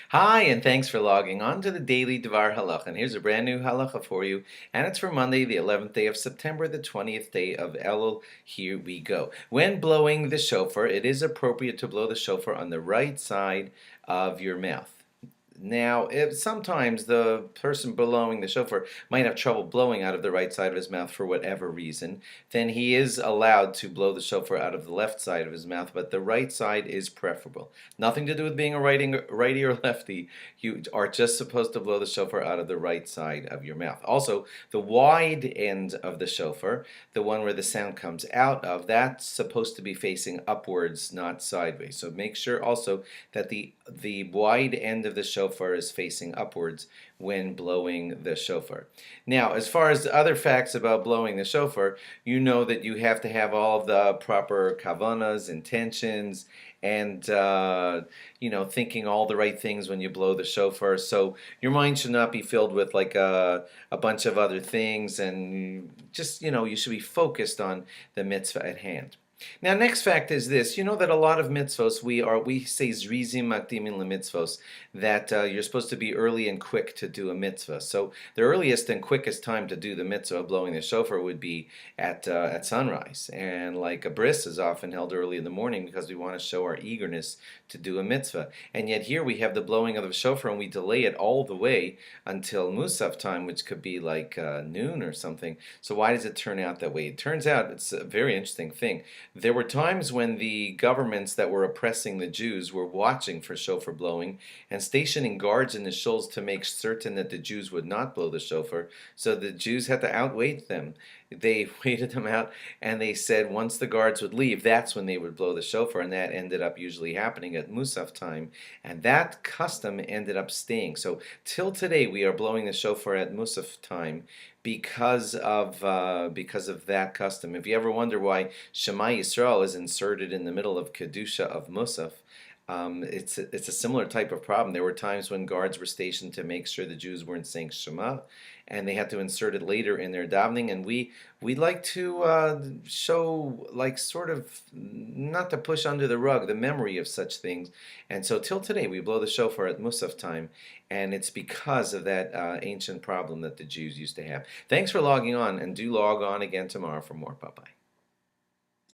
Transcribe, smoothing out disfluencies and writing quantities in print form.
Hi, and thanks for logging on to the Daily DVAR Halacha. And here's a brand new halacha for you, and it's for Monday, the 11th day of September, the 20th day of Elul. Here we go. When blowing the shofar, it is appropriate to blow the shofar on the right side of your mouth. Now, if sometimes the person blowing the shofar might have trouble blowing out of the right side of his mouth for whatever reason, then he is allowed to blow the shofar out of the left side of his mouth, but the right side is preferable. Nothing to do with being a righty or lefty. You are just supposed to blow the shofar out of the right side of your mouth. Also, the wide end of the shofar, the one where the sound comes out of, that's supposed to be facing upwards, not sideways. So make sure also that the wide end of the shofar is facing upwards when blowing the shofar. Now, as far as the other facts about blowing the shofar, you know that you have to have all of the proper kavanas, intentions, and thinking all the right things when you blow the shofar. So your mind should not be filled with like a bunch of other things, and just you should be focused on the mitzvah at hand. Now, next fact is this. You know that a lot of mitzvos, we say zrizim makdimin lemitzvos, that you're supposed to be early and quick to do a mitzvah. So the earliest and quickest time to do the mitzvah of blowing the shofar would be at sunrise. And like a bris is often held early in the morning because we want to show our eagerness to do a mitzvah. And yet here we have the blowing of the shofar, and we delay it all the way until Musaf time, which could be like noon or something. So why does it turn out that way? It turns out it's a very interesting thing. There were times when the governments that were oppressing the Jews were watching for shofar blowing and stationing guards in the shuls to make certain that the Jews would not blow the shofar, so the Jews had to outwait them. They waited them out, and they said once the guards would leave, that's when they would blow the shofar, and that ended up usually happening at Musaf time, and that custom ended up staying. So till today we are blowing the shofar at Musaf time because of that custom. If you ever wonder why Shema Yisrael is inserted in the middle of Kedusha of Musaf, it's a similar type of problem. There were times when guards were stationed to make sure the Jews weren't saying Shema, and they had to insert it later in their davening. And we like to show, like, sort of not to push under the rug the memory of such things. And so till today we blow the shofar at Musaf time, and it's because of that ancient problem that the Jews used to have. Thanks for logging on, and do log on again tomorrow for more. Bye bye.